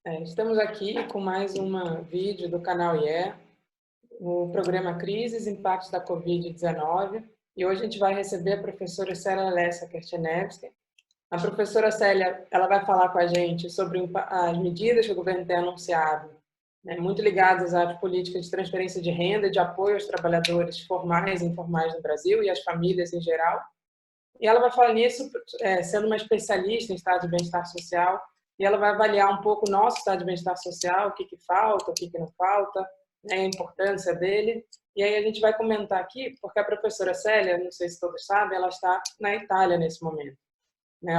Estamos aqui com mais um vídeo do canal IE, o programa Crises, Impactos da Covid-19, e hoje a gente vai receber a professora Célia Lessa Kertenevsky. A professora Célia, ela vai falar com a gente sobre as medidas que o governo tem anunciado, né, muito ligadas às políticas de transferência de renda e de apoio aos trabalhadores formais e informais no Brasil e às famílias em geral. E ela vai falar nisso, sendo uma especialista em estado de bem-estar social, e ela vai avaliar um pouco o nosso estado de bem-estar social, o que falta, o que não falta, né, a importância dele. E aí a gente vai comentar aqui, porque a professora Célia, não sei se todos sabem, ela está na Itália nesse momento, né?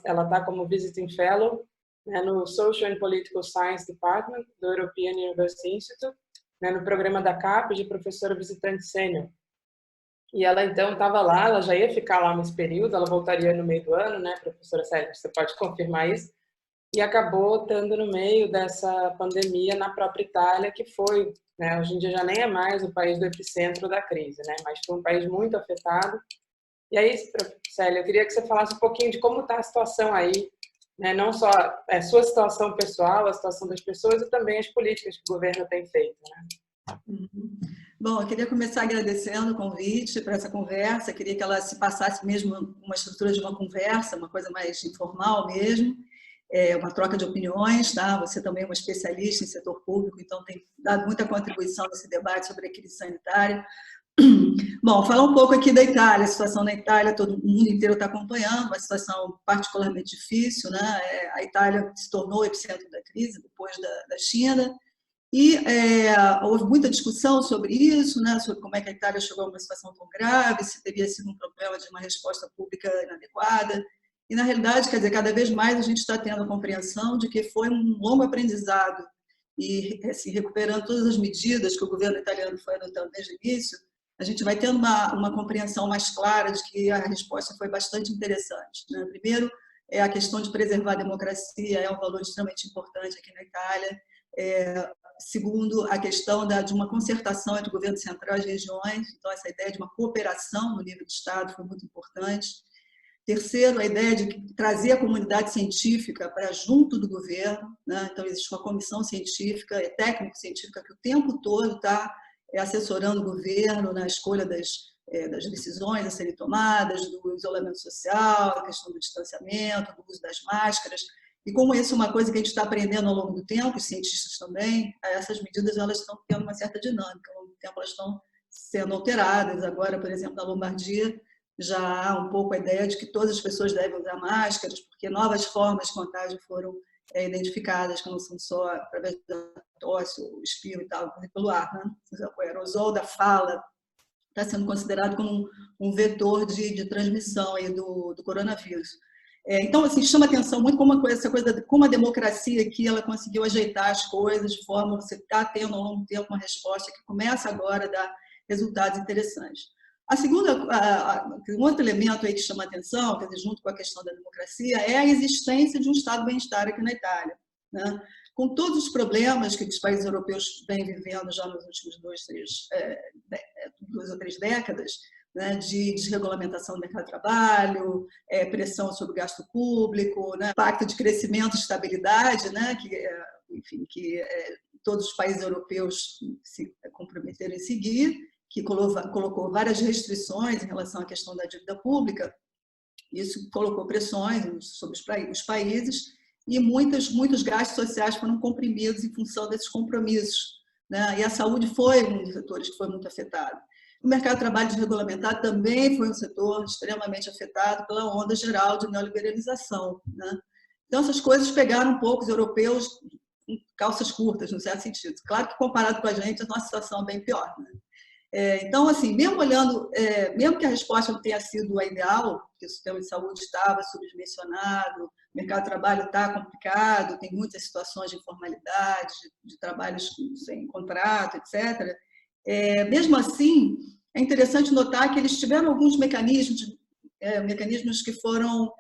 Ela tá como Visiting Fellow, né, no Social and Political Science Department do European University Institute, né, no programa da CAPES de professora visitante sênior. E ela, então, estava lá, ela já ia ficar lá nesse período, ela voltaria no meio do ano, né, professora Célia, você pode confirmar isso, e acabou estando no meio dessa pandemia na própria Itália, que foi, né, hoje em dia já nem é mais o país do epicentro da crise, né, mas foi um país muito afetado. E aí, Célia, eu queria que você falasse um pouquinho de como está a situação aí, né, não só a sua situação pessoal, a situação das pessoas e também as políticas que o governo tem feito, né? Uhum. Bom, eu queria começar agradecendo o convite para essa conversa, eu queria que ela se passasse mesmo uma estrutura de uma conversa, uma coisa mais informal mesmo, uma troca de opiniões, tá? Você também é uma especialista em setor público, então tem dado muita contribuição nesse debate sobre a crise sanitária. Bom, falar um pouco aqui da Itália, a situação na Itália, todo mundo inteiro está acompanhando, uma situação particularmente difícil, né? A Itália se tornou o epicentro da crise depois da China, e houve muita discussão sobre isso, né, sobre como é que a Itália chegou a uma situação tão grave, se teria sido um problema de uma resposta pública inadequada. E, na realidade, quer dizer, cada vez mais a gente está tendo a compreensão de que foi um longo aprendizado e, assim, recuperando todas as medidas que o governo italiano foi adotando desde o início, a gente vai tendo uma compreensão mais clara de que a resposta foi bastante interessante, né? Primeiro, a questão de preservar a democracia é um valor extremamente importante aqui na Itália. Segundo, a questão de uma concertação entre o governo central e as regiões, então essa ideia de uma cooperação no nível do Estado foi muito importante. Terceiro, a ideia de trazer a comunidade científica para junto do governo, né? Então existe uma comissão científica, técnico-científica, que o tempo todo está assessorando o governo na escolha das decisões a serem tomadas, do isolamento social, a questão do distanciamento, do uso das máscaras. E como isso é uma coisa que a gente está aprendendo ao longo do tempo, os cientistas também, essas medidas elas estão tendo uma certa dinâmica, ao longo do tempo elas estão sendo alteradas. Agora, por exemplo, na Lombardia, já há um pouco a ideia de que todas as pessoas devem usar máscaras, porque novas formas de contágio foram identificadas, que não são só através da tosse, o espirro e tal, pelo ar, né? O aerosol da fala está sendo considerado como um vetor de transmissão aí do coronavírus. Então, assim, chama atenção muito como a democracia aqui ela conseguiu ajeitar as coisas de forma que você está tendo ao longo do tempo uma resposta que começa agora a dar resultados interessantes. Um outro elemento aí que chama atenção, quer dizer, junto com a questão da democracia, é a existência de um estado de bem-estar aqui na Itália, né? Com todos os problemas que os países europeus vêm vivendo já nos últimos 2 ou 3 décadas, né, de desregulamentação do mercado de trabalho, pressão sobre o gasto público, né, pacto de crescimento e estabilidade, né, que todos os países europeus se comprometeram em seguir, que colocou várias restrições em relação à questão da dívida pública. Isso colocou pressões sobre os países e muitos gastos sociais foram comprimidos em função desses compromissos, né? E a saúde foi um dos setores que foi muito afetado. O mercado de trabalho desregulamentado também foi um setor extremamente afetado pela onda geral de neoliberalização, né? Então, essas coisas pegaram um pouco os europeus em calças curtas, no certo sentido. Claro que, comparado com a gente, a nossa situação é bem pior, né? Então, assim, mesmo que a resposta não tenha sido a ideal, porque o sistema de saúde estava subdimensionado, o mercado de trabalho está complicado, tem muitas situações de informalidade, de trabalhos sem contrato, etc. Mesmo assim, é interessante notar que eles tiveram alguns mecanismos que foram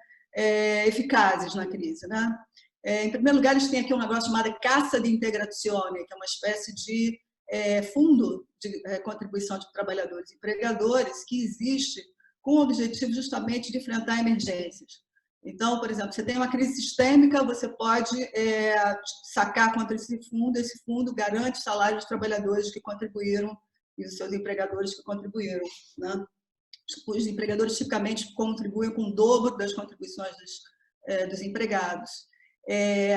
eficazes na crise, né? Em primeiro lugar, eles têm aqui um negócio chamado Cassa de Integrazione, que é uma espécie de fundo de contribuição de trabalhadores e empregadores que existe com o objetivo justamente de enfrentar emergências. Então, por exemplo, você tem uma crise sistêmica, você pode sacar contra esse fundo garante o salário dos trabalhadores que contribuíram e os seus empregadores que contribuíram, né? Os empregadores tipicamente contribuem com o dobro das contribuições dos empregados.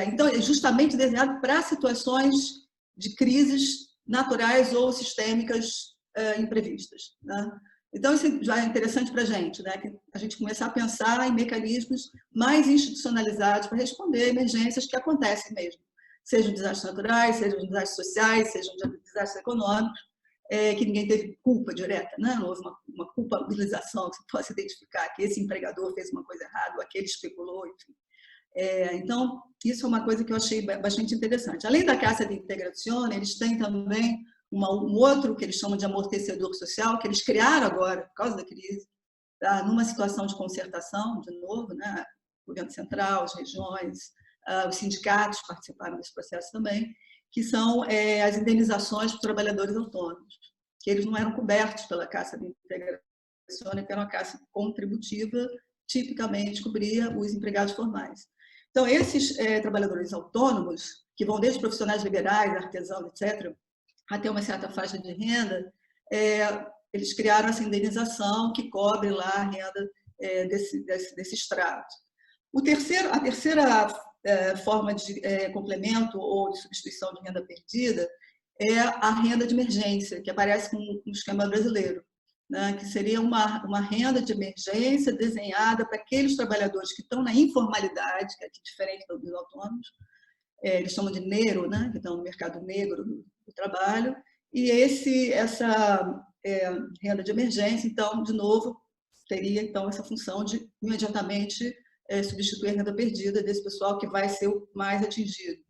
Então, é justamente desenhado para situações de crises naturais ou sistêmicas imprevistas, né? Então, isso já é interessante para a gente, né? Que a gente começar a pensar em mecanismos mais institucionalizados para responder a emergências que acontecem mesmo, sejam desastres naturais, sejam desastres sociais, sejam desastres econômicos, que ninguém teve culpa direta, né? Não houve uma culpabilização que você possa identificar que esse empregador fez uma coisa errada, ou aquele especulou, enfim. Então, isso é uma coisa que eu achei bastante interessante. Além da Cassa de Integrazione, eles têm também um outro que eles chamam de amortecedor social, que eles criaram agora, por causa da crise, tá? Numa situação de concertação, de novo, né? O governo central, as regiões, os sindicatos participaram desse processo também, que são as indenizações para os trabalhadores autônomos, que eles não eram cobertos pela Cassa de Integrazione, que era uma cassa contributiva, tipicamente cobria os empregados formais. Então, esses trabalhadores autônomos, que vão desde profissionais liberais, artesãos, etc., até uma certa faixa de renda, eles criaram essa indenização que cobre lá a renda desse extrato. A terceira forma de complemento ou de substituição de renda perdida é a renda de emergência, que aparece no esquema brasileiro, né? Que seria uma renda de emergência desenhada para aqueles trabalhadores que estão na informalidade, que é diferente dos autônomos, eles chamam de negro, né? Que estão no mercado negro do trabalho, e essa renda de emergência, então, de novo, teria então essa função de imediatamente substituir a renda perdida desse pessoal que vai ser o mais atingido.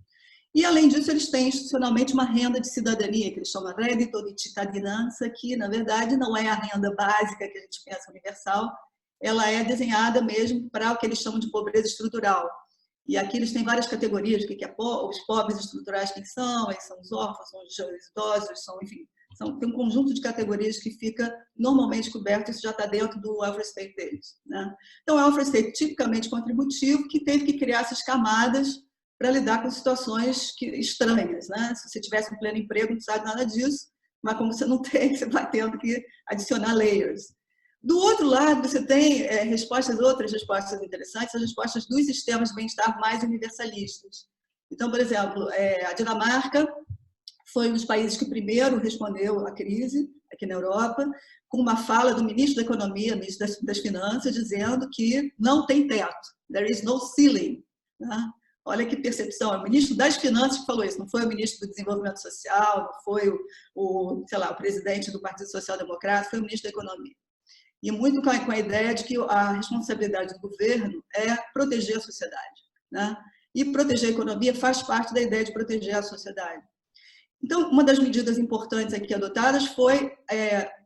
E, além disso, eles têm institucionalmente uma renda de cidadania, que eles chamam de reddito di cittadinanza, que, na verdade, não é a renda básica que a gente pensa universal, ela é desenhada mesmo para o que eles chamam de pobreza estrutural. E aqui eles têm várias categorias, o que é os pobres estruturais, quem são, aí são os órfãos, são os idosos, enfim, tem um conjunto de categorias que fica normalmente coberto, isso já está dentro do welfare state deles, né? Então, o welfare state tipicamente contributivo, que teve que criar essas camadas para lidar com situações estranhas, né? Se você tivesse um pleno emprego, não sabe nada disso, mas como você não tem, você vai tendo que adicionar layers. Do outro lado, você tem outras respostas interessantes, as respostas dos sistemas de bem-estar mais universalistas. Então, por exemplo, a Dinamarca foi um dos países que primeiro respondeu à crise, aqui na Europa, com uma fala do ministro da Economia, ministro das Finanças, dizendo que não tem teto, there is no ceiling, né? Olha que percepção, é o ministro das Finanças que falou isso, não foi o ministro do Desenvolvimento Social, não foi o presidente do Partido Social Democrata, foi o ministro da Economia. E muito com a ideia de que a responsabilidade do governo é proteger a sociedade, né? E proteger a economia faz parte da ideia de proteger a sociedade. Então, uma das medidas importantes aqui adotadas foi,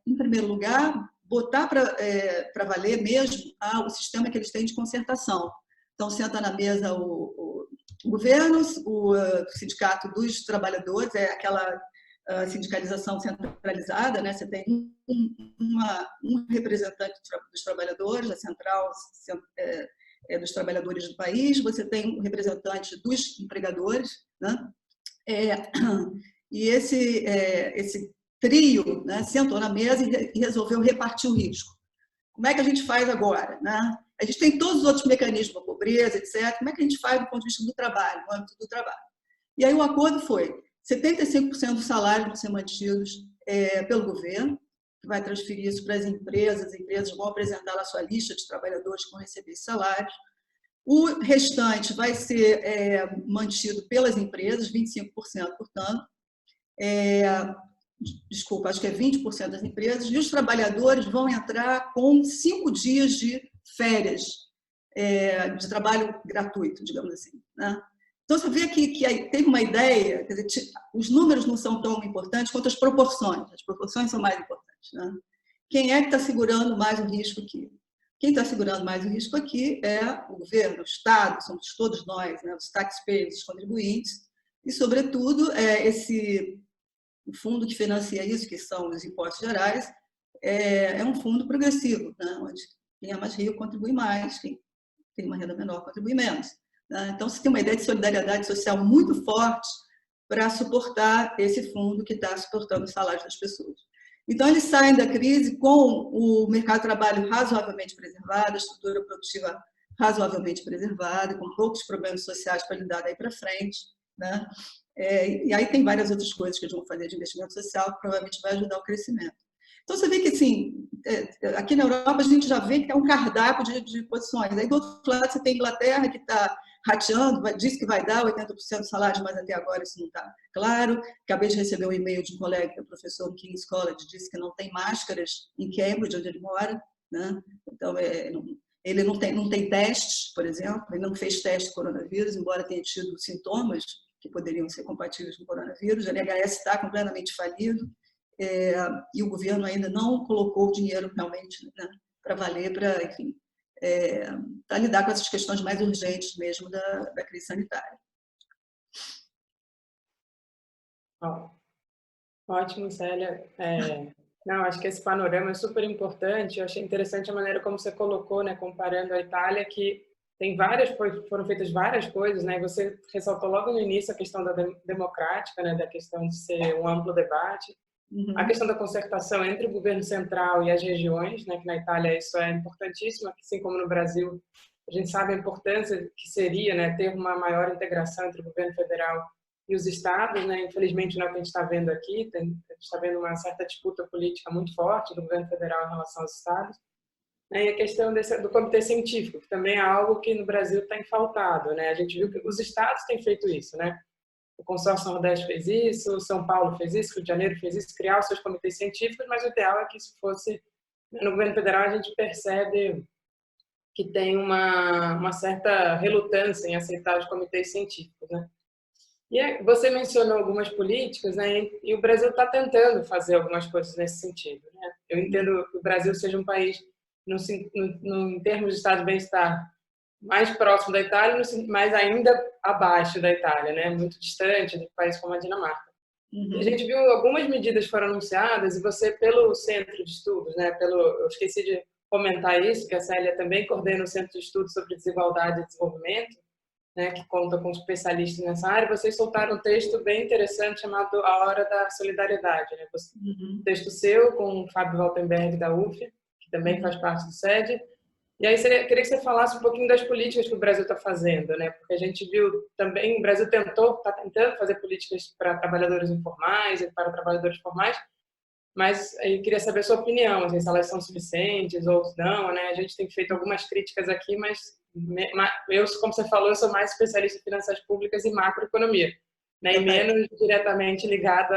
em primeiro lugar, botar para valer mesmo o sistema que eles têm de concertação. Então, senta na mesa o governo, o sindicato dos trabalhadores, aquela sindicalização centralizada, né? Você tem um representante dos trabalhadores, a central dos trabalhadores do país, você tem um representante dos empregadores, né? E esse trio, né, sentou na mesa e resolveu repartir o risco. Como é que a gente faz agora, né? A gente tem todos os outros mecanismos, a pobreza, etc. Como é que a gente faz do ponto de vista do trabalho, no âmbito do trabalho? E aí o acordo foi 75% dos salários vão ser mantidos pelo governo, que vai transferir isso para as empresas vão apresentar a sua lista de trabalhadores que vão receber esses salários. O restante vai ser mantido pelas empresas, 25%, portanto. Desculpa, acho que é 20% das empresas, e os trabalhadores vão entrar com 5 dias de férias, de trabalho gratuito, digamos assim, né? Então, você vê que teve uma ideia, quer dizer, os números não são tão importantes quanto as proporções são mais importantes, né? Quem é que está segurando mais o risco aqui? Quem está segurando mais o risco aqui é o governo, o Estado, somos todos nós, né? Os taxpayers, os contribuintes, e, sobretudo, o fundo que financia isso, que são os impostos gerais, é um fundo progressivo, né? Onde quem é mais rico contribui mais, quem tem uma renda menor contribui menos. Né? Então, você tem uma ideia de solidariedade social muito forte para suportar esse fundo que está suportando os salários das pessoas. Então, eles saem da crise com o mercado de trabalho razoavelmente preservado, a estrutura produtiva razoavelmente preservada, com poucos problemas sociais para lidar daí para frente. Né? E aí tem várias outras coisas que eles vão fazer de investimento social que provavelmente vai ajudar o crescimento. Então, você vê que, assim, aqui na Europa a gente já vê que é um cardápio de posições. Aí, do outro lado, você tem a Inglaterra, que está rateando, diz que vai dar 80% do salário, mas até agora isso não está claro. Acabei de receber um e-mail de um colega que é professor no King's College, disse que não tem máscaras em Cambridge, onde ele mora. Né? Então, ele não tem testes, por exemplo, ele não fez teste de coronavírus, embora tenha tido sintomas que poderiam ser compatíveis com o coronavírus. A NHS está completamente falido. E o governo ainda não colocou o dinheiro realmente, né, para valer, para, enfim, para lidar com essas questões mais urgentes mesmo da crise sanitária. Ótimo, Célia. Não, acho que esse panorama é super importante. Eu achei interessante a maneira como você colocou, né, comparando a Itália, que tem foram feitas várias coisas, né? E você ressaltou logo no início a questão da democrática, né, da questão de ser um amplo debate. A questão da concertação entre o governo central e as regiões, né, que na Itália isso é importantíssimo, assim como no Brasil, a gente sabe a importância que seria, né, ter uma maior integração entre o governo federal e os estados, né? Infelizmente, não é o que a gente está vendo aqui, a gente está vendo uma certa disputa política muito forte do governo federal em relação aos estados. E a questão do comitê científico, que também é algo que no Brasil tem faltado, né? A gente viu que os estados têm feito isso, né? O Consórcio Nordeste fez isso, São Paulo fez isso, Rio de Janeiro fez isso, criar os seus comitês científicos, mas o ideal é que isso fosse... No governo federal, a gente percebe que tem uma certa relutância em aceitar os comitês científicos, né? E você mencionou algumas políticas, né? E o Brasil está tentando fazer algumas coisas nesse sentido, né? Eu entendo que o Brasil seja um país, em termos de estado de bem-estar, mais próximo da Itália, mas ainda abaixo da Itália, né? Muito distante de países como a Dinamarca. E a gente viu algumas medidas foram anunciadas e você, pelo Centro de Estudos, né? Eu esqueci de comentar isso, que a Célia também coordena o Centro de Estudos sobre Desigualdade e Desenvolvimento, né? Que conta com especialistas nessa área. Vocês soltaram um texto bem interessante chamado A Hora da Solidariedade, né? Um texto seu com o Fábio Waltenberg da UF, que também faz parte do SED. E aí, queria que você falasse um pouquinho das políticas que o Brasil está fazendo, né? Porque a gente viu também, o Brasil está tentando fazer políticas para trabalhadores informais e para trabalhadores formais, mas eu queria saber a sua opinião, assim, se elas são suficientes ou não, né? A gente tem feito algumas críticas aqui, mas eu, como você falou, eu sou mais especialista em finanças públicas e macroeconomia, né? E menos diretamente ligada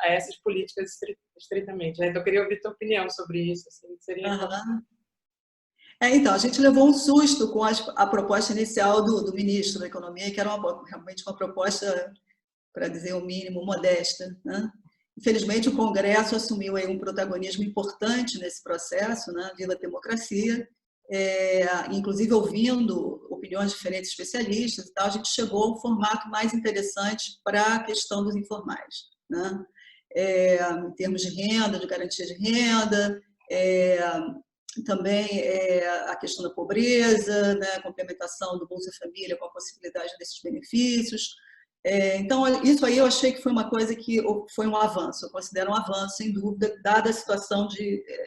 a essas políticas estritamente, né? Então, eu queria ouvir a tua opinião sobre isso, assim, seria... Então, a gente levou um susto com a proposta inicial do ministro da Economia, que era realmente uma proposta, para dizer o mínimo, modesta. Né? Infelizmente, o Congresso assumiu aí um protagonismo importante nesse processo, né? Viva a democracia, inclusive ouvindo opiniões de diferentes especialistas e tal, a gente chegou a um formato mais interessante para a questão dos informais. Né? Em termos de renda, de garantia de renda, também a questão da pobreza, né, a complementação do Bolsa Família com a possibilidade desses benefícios. Então, isso aí eu achei que foi uma coisa que foi um avanço, eu considero um avanço, sem dúvida, dada a situação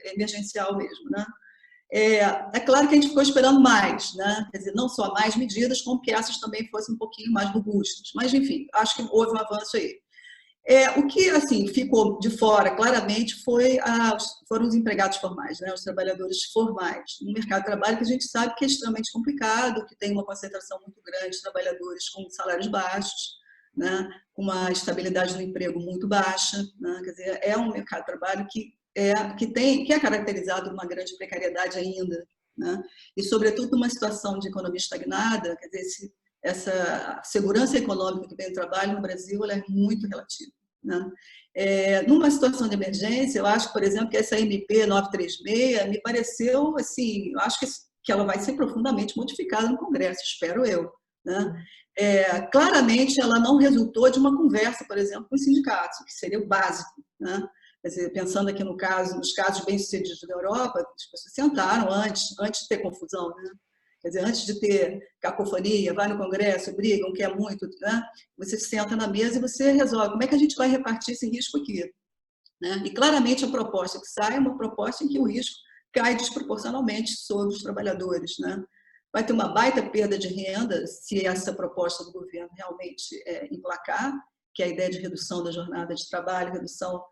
emergencial mesmo. Né? É claro que a gente ficou esperando mais, né? Quer dizer, não só mais medidas, como que essas também fossem um pouquinho mais robustas. Mas, enfim, acho que houve um avanço aí. O que assim ficou de fora claramente foram os empregados formais, né? Os trabalhadores formais, no mercado de trabalho que a gente sabe que é extremamente complicado, que tem uma concentração muito grande de trabalhadores com salários baixos, né? Com uma estabilidade no emprego muito baixa, né? Quer dizer, é um mercado de trabalho que é caracterizado por uma grande precariedade ainda, né? E sobretudo numa situação de economia estagnada, quer dizer, essa segurança econômica que vem do trabalho no Brasil, ela é muito relativa. Né? Numa situação de emergência, eu acho, por exemplo, que essa MP 936 me pareceu, assim, eu acho que ela vai ser profundamente modificada no Congresso, espero eu. Né? Claramente, ela não resultou de uma conversa, por exemplo, com os sindicatos, que seria o básico. Né? Quer dizer, pensando aqui nos casos bem-sucedidos da Europa, as pessoas sentaram antes de ter confusão. Né? Quer dizer, antes de ter cacofonia, vai no Congresso, brigam, quer muito, né? Você senta na mesa e você resolve como é que a gente vai repartir esse risco aqui. Né? E claramente a proposta que sai é uma proposta em que o risco cai desproporcionalmente sobre os trabalhadores. Né? Vai ter uma baita perda de renda se essa proposta do governo realmente emplacar, que é a ideia de redução da jornada de trabalho, redução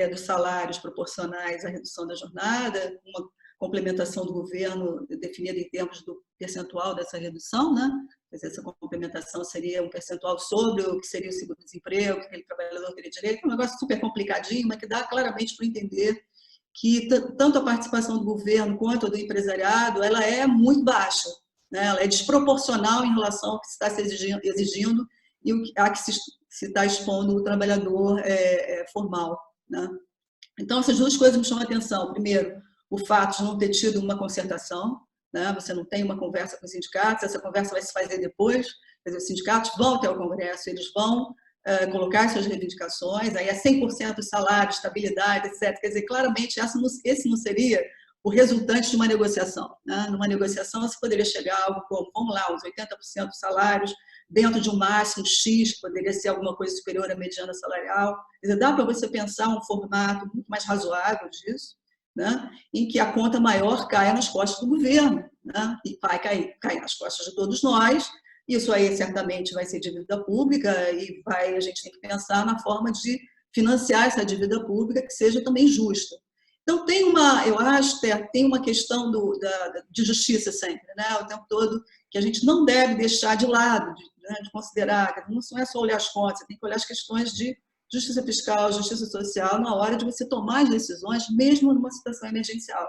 dos salários proporcionais à redução da jornada, uma complementação do governo definida em termos do percentual dessa redução, né? Essa complementação seria um percentual sobre o que seria o seguro-desemprego, que aquele trabalhador teria direito, um negócio super complicadinho, mas que dá claramente para entender que tanto a participação do governo quanto a do empresariado, ela é muito baixa, né? Ela é desproporcional em relação ao que se está se exigindo e a que se está expondo o trabalhador formal. Né? Então, essas duas coisas me chamam a atenção. Primeiro, o fato de não ter tido uma concertação, né? Você não tem uma conversa com os sindicatos, essa conversa vai se fazer depois, quer dizer, os sindicatos vão até o Congresso, eles vão colocar suas reivindicações, aí é 100% do salário, estabilidade, etc. Quer dizer, claramente esse não seria o resultante de uma negociação. Né? Numa negociação, você poderia chegar a algo como, vamos lá, uns 80% dos salários, dentro de um máximo X, que poderia ser alguma coisa superior à mediana salarial. Quer dizer, dá para você pensar um formato muito mais razoável disso, né? Em que a conta maior caia nas costas do governo, né? E vai cair nas costas de todos nós. Isso aí certamente vai ser dívida pública e a gente tem que pensar na forma de financiar essa dívida pública que seja também justa. Então, eu acho que tem uma questão de justiça sempre, né? O tempo todo, que a gente não deve deixar de lado, de considerar, não é só olhar as contas, você tem que olhar as questões de justiça fiscal, justiça social, na hora de você tomar as decisões, mesmo numa situação emergencial,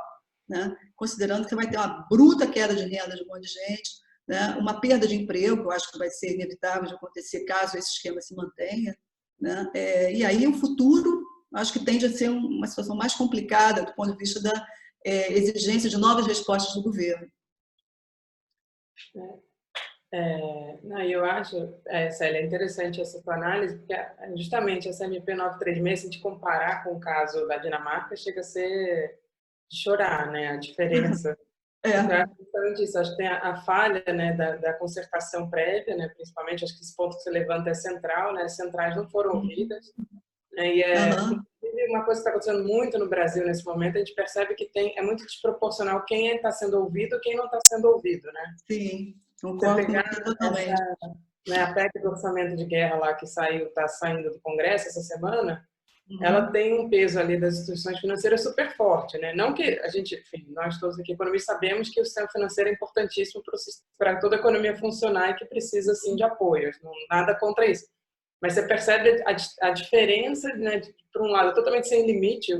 né? Considerando que você vai ter uma bruta queda de renda de um monte de gente, né? Uma perda de emprego, eu acho que vai ser inevitável de acontecer caso esse esquema se mantenha, né? E aí o futuro, acho que tende a ser uma situação mais complicada do ponto de vista da exigência de novas respostas do governo. Eu acho, Célia, é interessante essa tua análise, porque justamente essa MP 936, se a gente comparar com o caso da Dinamarca, chega a ser de chorar, né? A diferença. Eu acho justamente isso, acho que tem a falha, né, da concertação prévia, né, principalmente, acho que esse ponto que você levanta é central, né, as centrais não foram ouvidas, né, e uma coisa que está acontecendo muito no Brasil nesse momento, a gente percebe que é muito desproporcional quem está sendo ouvido e quem não está sendo ouvido, né? Sim, concordo totalmente. A PEC do orçamento de guerra lá que está saindo do Congresso essa semana, ela tem um peso ali das instituições financeiras super forte, né? Não que a gente, enfim, nós todos aqui economistas sabemos que o sistema financeiro é importantíssimo para toda a economia funcionar e que precisa, assim, de apoios, nada contra isso. Mas você percebe a diferença, né? Por um lado, totalmente sem limite,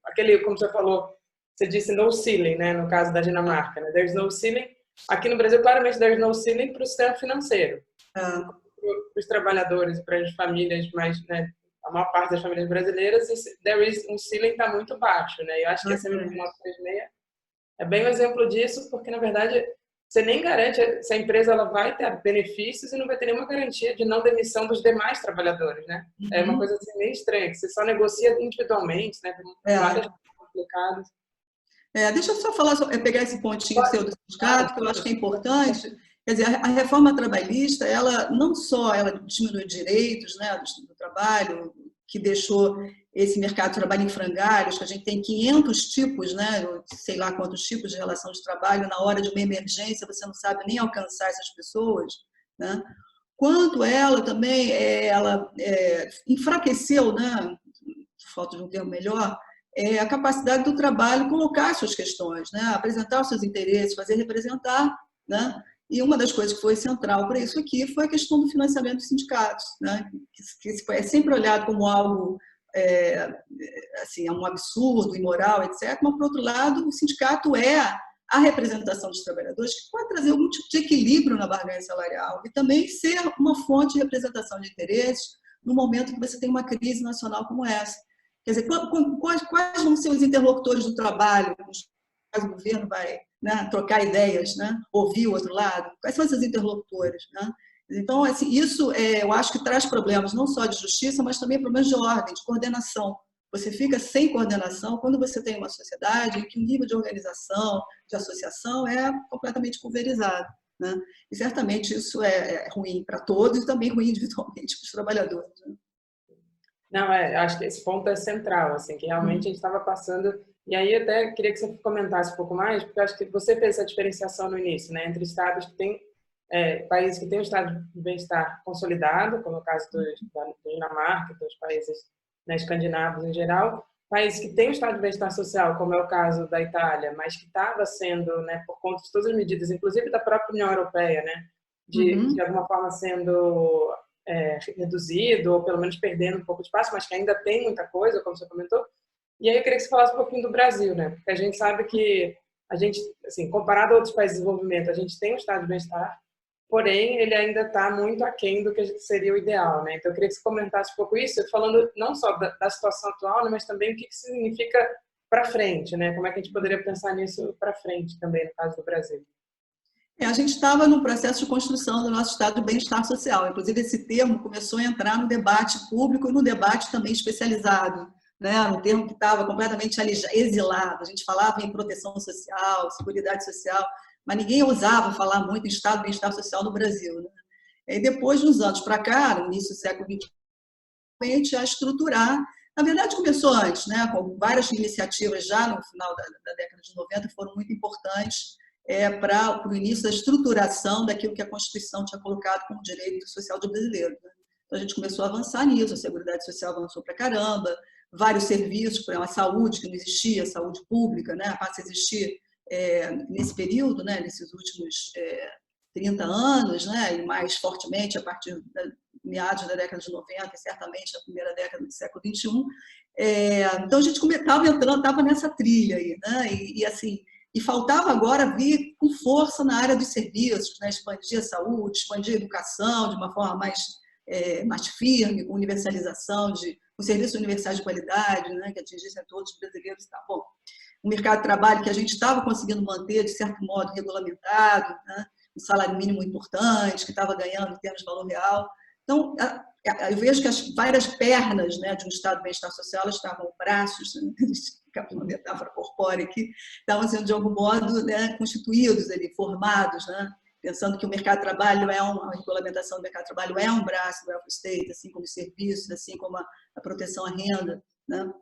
aquele, como você falou, você disse no ceiling, né? No caso da Dinamarca, né? There's no ceiling. Aqui no Brasil, claramente, there's no ceiling para o sistema financeiro. Para os trabalhadores, para as famílias mais, né? A maior parte das famílias brasileiras, um ceiling está muito baixo, né? Eu acho que essa MP 936 é bem um exemplo disso, porque, na verdade, você nem garante se a empresa ela vai ter benefícios e não vai ter nenhuma garantia de não demissão dos demais trabalhadores, né? É uma coisa assim, meio estranha, que você só negocia individualmente, né? Com várias coisas complicadas. Deixa eu só pegar esse pontinho seu do sindicato, que eu acho que é importante. Quer dizer, a reforma trabalhista, ela não só diminui direitos, né, do trabalho, que deixou esse mercado de trabalho em frangalhos, que a gente tem 500 tipos, né, sei lá quantos tipos de relação de trabalho, na hora de uma emergência você não sabe nem alcançar essas pessoas, né? Quanto ela também enfraqueceu, né, por falta de um termo melhor, a capacidade do trabalho colocar suas questões, né, apresentar os seus interesses, fazer representar, né? E uma das coisas que foi central para isso aqui foi a questão do financiamento dos sindicatos, né? Que é sempre olhado como algo assim, um absurdo, imoral, etc. Mas, por outro lado, o sindicato é a representação dos trabalhadores que pode trazer algum tipo de equilíbrio na barganha salarial e também ser uma fonte de representação de interesses no momento que você tem uma crise nacional como essa. Quer dizer, quais vão ser os interlocutores do trabalho com os quais o governo vai, né, trocar ideias, né, ouvir o outro lado? Quais são esses interlocutores? Né? Então, assim, isso eu acho que traz problemas não só de justiça, mas também problemas de ordem, de coordenação, você fica sem coordenação quando você tem uma sociedade em que o nível de organização, de associação é completamente pulverizado, né? E certamente isso é ruim para todos e também ruim individualmente para os trabalhadores, né? Não, acho que esse ponto é central, assim, que realmente a gente estava passando. E aí até queria que você comentasse um pouco mais, porque eu acho que você fez essa diferenciação no início, né, entre estados que têm, países que têm um estado de bem-estar consolidado, como o caso da Dinamarca, dos países, né, escandinavos em geral, países que têm um estado de bem-estar social, como é o caso da Itália, mas que estava sendo, né, por conta de todas as medidas, inclusive da própria União Europeia, né, de alguma forma sendo reduzido, ou pelo menos perdendo um pouco de espaço, mas que ainda tem muita coisa, como você comentou. E aí eu queria que você falasse um pouquinho do Brasil, né? Porque a gente sabe que a gente, assim, comparado a outros países de desenvolvimento, a gente tem um estado de bem-estar, porém ele ainda está muito aquém do que seria o ideal, né? Então eu queria que você comentasse um pouco isso, falando não só da situação atual, né, mas também o que significa para frente, né? Como é que a gente poderia pensar nisso para frente também, no caso do Brasil. A gente estava num processo de construção do nosso estado de bem-estar social. Inclusive, esse termo começou a entrar no debate público e no debate também especializado, né? Um termo que estava completamente exilado. A gente falava em proteção social, seguridade social, mas ninguém ousava falar muito em estado de bem-estar social no Brasil, né? E depois, de uns anos para cá, no início do século XX, a estruturar. Na verdade, começou antes, né? Com várias iniciativas já no final da década de 90 foram muito importantes para o início da estruturação daquilo que a Constituição tinha colocado como direito social do brasileiro, né? Então, a gente começou a avançar nisso, a Seguridade Social avançou para caramba, vários serviços, por exemplo, a saúde, que não existia, a saúde pública, né, passa a existir nesse período, né, nesses últimos 30 anos, né, e mais fortemente a partir da meados da década de 90, e certamente na primeira década do século XXI. Então, a gente estava entrando, estava nessa trilha aí, né, assim, e faltava agora vir com força na área dos serviços, né? Expandir a saúde, expandir a educação de uma forma mais firme, com universalização, com serviços universais de qualidade, né? Que atingissem todos os brasileiros. Tá bom. O mercado de trabalho que a gente estava conseguindo manter, de certo modo, regulamentado, né? Um salário mínimo importante, que estava ganhando em termos de valor real. Então, eu vejo que as várias pernas, né, de um estado de bem-estar social, elas estavam braços, né? Uma metáfora corpórea aqui, estavam sendo de algum modo, né, constituídos ali, formados, né, pensando que o mercado de trabalho a regulamentação do mercado de trabalho é um braço do welfare state, assim como os serviços, assim como a proteção à renda, né?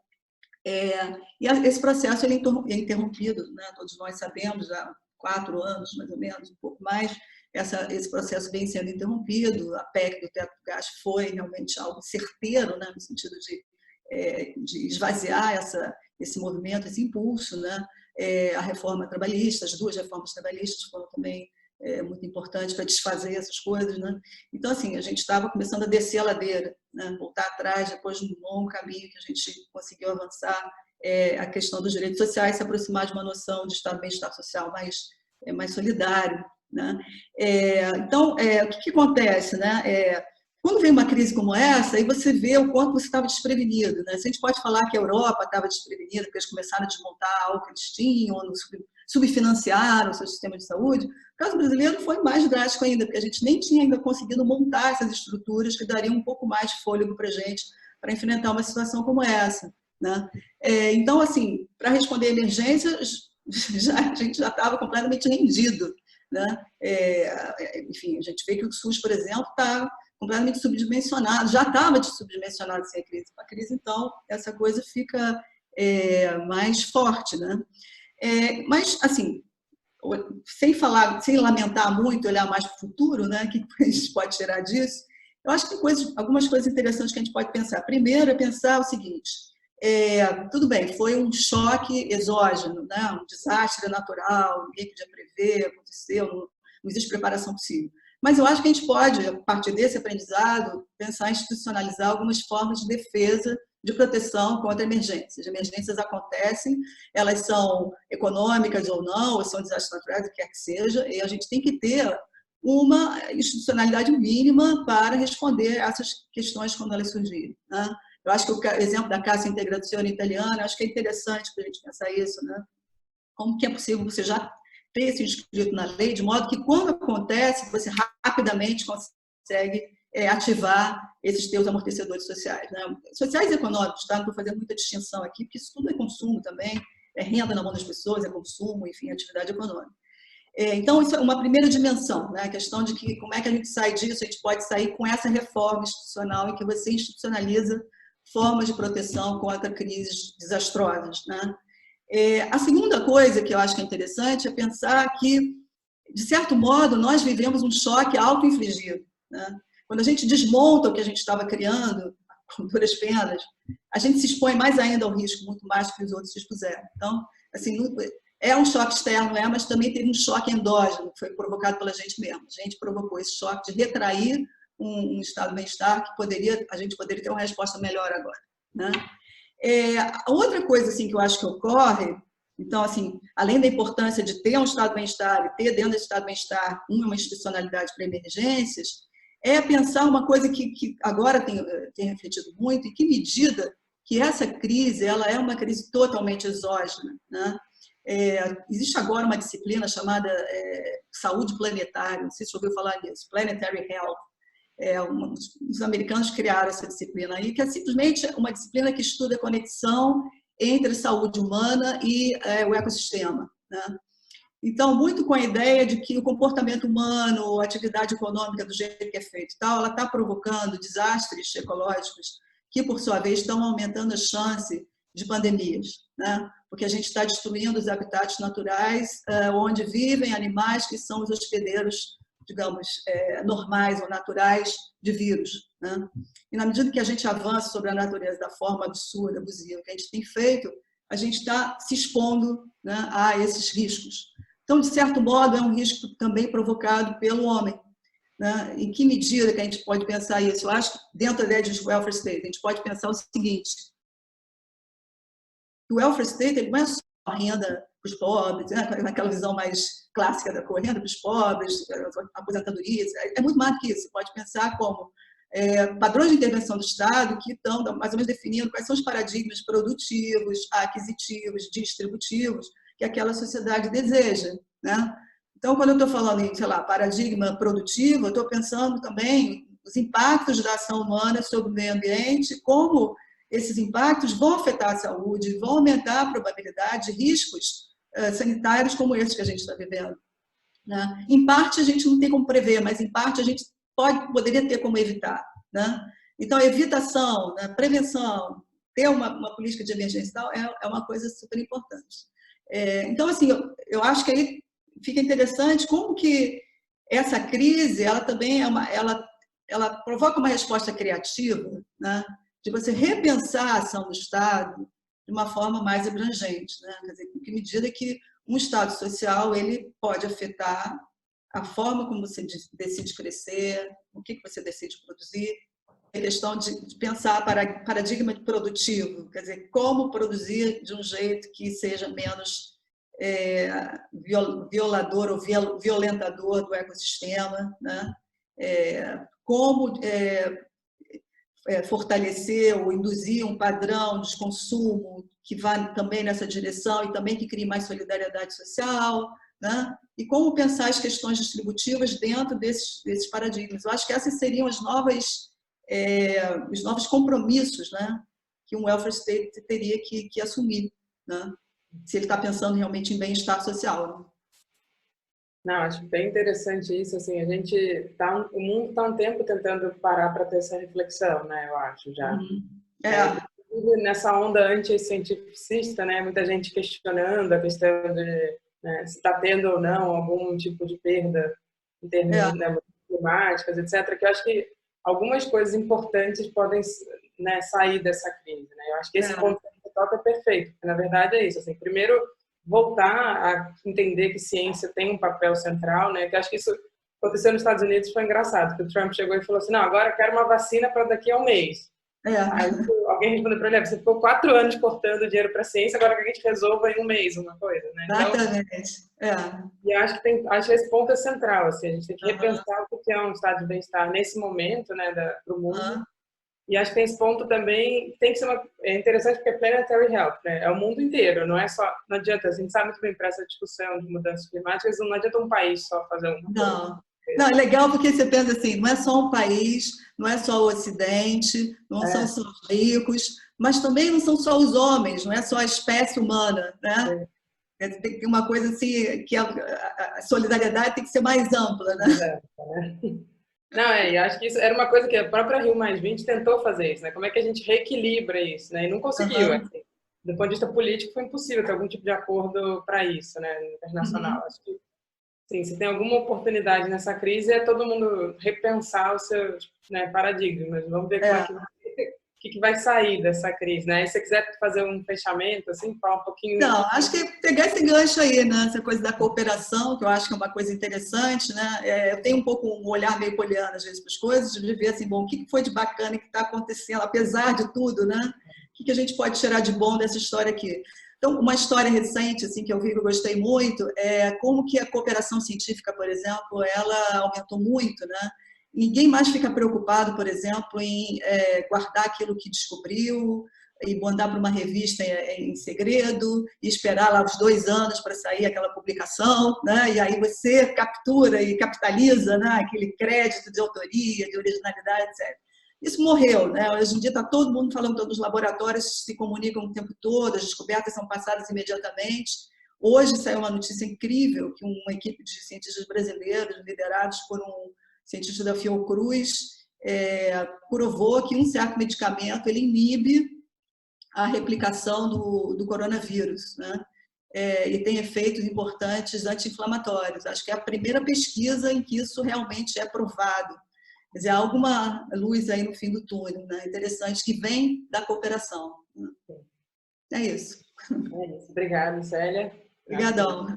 E esse processo ele é interrompido, né? Todos nós sabemos, há 4 anos, mais ou menos, um pouco mais, esse processo vem sendo interrompido. A PEC do teto do gás foi realmente algo certeiro, né? No sentido de esvaziar esse movimento, esse impulso, né? A reforma trabalhista, as 2 reformas trabalhistas foram também muito importantes para desfazer essas coisas, né? Então, assim, a gente estava começando a descer a ladeira, né? Voltar atrás depois de um longo caminho que a gente conseguiu avançar, a questão dos direitos sociais, se aproximar de uma noção de estado de bem-estar social mais solidário, né? Então, o que acontece, né? Quando vem uma crise como essa, aí você vê o quanto você estava desprevenido, né? Se a gente pode falar que a Europa estava desprevenida, porque eles começaram a desmontar algo que eles tinham, subfinanciaram o seu sistema de saúde, o caso brasileiro foi mais drástico ainda, porque a gente nem tinha ainda conseguido montar essas estruturas que dariam um pouco mais de fôlego para a gente, para enfrentar uma situação como essa, né? Então, assim, para responder a emergência, a gente já estava completamente rendido, né? Enfim, a gente vê que o SUS, por exemplo, está completamente subdimensionado, já estava subdimensionado sem a crise. Com a crise, então, essa coisa fica mais forte, né? Mas, assim, sem lamentar muito, olhar mais para o futuro, né? O que a gente pode tirar disso? Eu acho que tem algumas coisas interessantes que a gente pode pensar. Primeiro é pensar o seguinte: tudo bem, foi um choque exógeno, né? Um desastre natural, ninguém podia prever, aconteceu, não existe preparação possível. Mas eu acho que a gente pode, a partir desse aprendizado, pensar em institucionalizar algumas formas de defesa, de proteção contra emergências. Emergências acontecem, elas são econômicas ou não, ou são desastres naturais, o que quer que seja, e a gente tem que ter uma institucionalidade mínima para responder a essas questões quando elas surgirem, né? Eu acho que o exemplo da Cassa Integrazione italiana, acho que é interessante para a gente pensar isso, né? Como que é possível você já ter isso inscrito na lei, de modo que quando acontece, você rapidamente consegue ativar esses teus amortecedores sociais, né? Sociais e econômicos, tá? Não estou fazendo muita distinção aqui, porque isso tudo é consumo também, é renda na mão das pessoas, é consumo, enfim, atividade econômica. Então, isso é uma primeira dimensão, né? A questão de que como é que a gente sai disso, a gente pode sair com essa reforma institucional em que você institucionaliza formas de proteção contra crises desastrosas, né? A segunda coisa que eu acho que é interessante é pensar que, de certo modo, nós vivemos um choque auto-infligido, né? Quando a gente desmonta o que a gente estava criando, com duras penas, a gente se expõe mais ainda ao risco, muito mais do que os outros se expuseram. Então, assim, é um choque externo, mas também teve um choque endógeno, que foi provocado pela gente mesmo. A gente provocou esse choque de retrair um estado de bem-estar que a gente poderia ter uma resposta melhor agora, né? Outra coisa assim, que eu acho que ocorre, então, assim, além da importância de ter um estado de bem-estar e ter dentro desse estado de bem-estar uma institucionalidade para emergências, é pensar uma coisa que agora tem refletido muito, em que medida que essa crise ela é uma crise totalmente exógena, né? Existe agora uma disciplina chamada saúde planetária, não sei se você ouviu falar nisso, Planetary Health. Os americanos criaram essa disciplina aí, que é simplesmente uma disciplina que estuda a conexão entre a saúde humana e o ecossistema, né? Então, muito com a ideia de que o comportamento humano, a atividade econômica do jeito que é feito, ela está provocando desastres ecológicos que, por sua vez, estão aumentando a chance de pandemias, né? Porque a gente está destruindo os habitats naturais onde vivem animais que são os hospedeiros, digamos, normais ou naturais de vírus, né? E na medida que a gente avança sobre a natureza da forma absurda, abusiva que a gente tem feito, a gente está se expondo, né, a esses riscos. Então, de certo modo, é um risco também provocado pelo homem, né? Em que medida que a gente pode pensar isso? Eu acho que dentro da ideia de welfare state, a gente pode pensar o seguinte: o welfare state ele não é só a renda para os pobres, né? Naquela visão mais clássica da coisa, renda para os pobres, aposentadorias, é muito mais do que isso. Você pode pensar como padrões de intervenção do Estado que estão mais ou menos definindo quais são os paradigmas produtivos, aquisitivos, distributivos que aquela sociedade deseja, né? Então, quando eu estou falando em, sei lá, paradigma produtivo, eu estou pensando também os impactos da ação humana sobre o meio ambiente, como esses impactos vão afetar a saúde, vão aumentar a probabilidade de riscos sanitários como esses que a gente está vivendo, né? Em parte, a gente não tem como prever, mas em parte a gente poderia ter como evitar, né? Então, evitação, né, prevenção, ter uma política de emergência e tal, é uma coisa super importante. Então, assim, eu acho que aí fica interessante como que essa crise, ela também ela provoca uma resposta criativa, né? De você repensar a ação do Estado de uma forma mais abrangente, né? Quer dizer, em que medida que um Estado social ele pode afetar a forma como você decide crescer, o que você decide produzir, a questão de pensar paradigma produtivo, quer dizer, como produzir de um jeito que seja menos violador ou violentador do ecossistema, né? Como fortalecer ou induzir um padrão de consumo que vá também nessa direção e também que crie mais solidariedade social, né? E como pensar as questões distributivas dentro desses paradigmas. Eu acho que essas seriam os novos compromissos, né, que um welfare state teria que assumir, né, se ele está pensando realmente em bem-estar social, né? Não, acho bem interessante isso, assim, o mundo está um tempo tentando parar para ter essa reflexão, né, eu acho, já. Nessa onda anti-cientificista, né, muita gente questionando a questão de, né, se está tendo ou não algum tipo de perda em termos, né, climáticas, etc., que eu acho que algumas coisas importantes podem, né, sair dessa crise, né? Eu acho que esse ponto que você toca é perfeito, porque, na verdade, é isso, assim, primeiro, voltar a entender que ciência tem um papel central, né? Que acho que isso aconteceu nos Estados Unidos, foi engraçado, que o Trump chegou e falou assim, não, agora eu quero uma vacina para daqui a um mês. Aí alguém respondeu para ele, você ficou 4 anos cortando dinheiro para a ciência, agora que a gente resolva em um mês uma coisa, né? Exatamente. E acho que esse ponto é central, assim, a gente tem que repensar o que é um estado de bem-estar nesse momento, né, para o mundo. E acho que tem esse ponto também, tem que ser é interessante porque é planetary health, né? É o mundo inteiro, não é só, não adianta, a gente sabe muito bem para essa discussão de mudanças climáticas, não adianta um país só fazer uma coisa. Não, é legal porque você pensa assim, não é só um país, não é só o Ocidente, não são É, só os ricos, mas também não são só os homens, não é só a espécie humana, né? é, Tem uma coisa assim, que a solidariedade tem que ser mais ampla, né? mas é, né? Não, e acho que isso era uma coisa que a própria Rio+20 tentou fazer isso, né? Como é que a gente reequilibra isso, né? E não conseguiu, Uhum, assim. Do ponto de vista político, foi impossível ter algum tipo de acordo para isso, né? Internacional. uhum. Acho que, sim, se tem alguma oportunidade nessa crise, é todo mundo repensar os seus, né, paradigmas. Vamos ver como é É. que que vai sair dessa crise, né? E se você quiser fazer um fechamento, assim, falar um pouquinho. Então, acho que pegar esse gancho aí, né? Essa coisa da cooperação, que eu acho que é uma coisa interessante, né? Eu tenho um pouco um olhar meio poliana, às vezes, para as coisas, de ver assim, bom, o que foi de bacana que está acontecendo, apesar de tudo, né? O que a gente pode tirar de bom dessa história aqui? Então, uma história recente, assim, que eu vi que eu gostei muito, é como que a cooperação científica, por exemplo, ela aumentou muito, né? Ninguém mais fica preocupado, por exemplo, em guardar aquilo que descobriu, e mandar para uma revista em segredo, e esperar lá os 2 anos para sair aquela publicação, né? E aí você captura e capitaliza, né? Aquele crédito de autoria, de originalidade, etc. Isso morreu, né? Hoje em dia está todo mundo falando, todos os laboratórios se comunicam o tempo todo, as descobertas são passadas imediatamente. Hoje saiu uma notícia incrível que uma equipe de cientistas brasileiros, liderados por um cientista da Fiocruz, provou que um certo medicamento ele inibe a replicação do coronavírus, né? E tem efeitos importantes anti-inflamatórios. Acho que é a primeira pesquisa em que isso realmente é provado. Quer dizer, há alguma luz aí no fim do túnel, né? Interessante, que vem da cooperação. É isso. É isso. Obrigada, Célia. Obrigadão.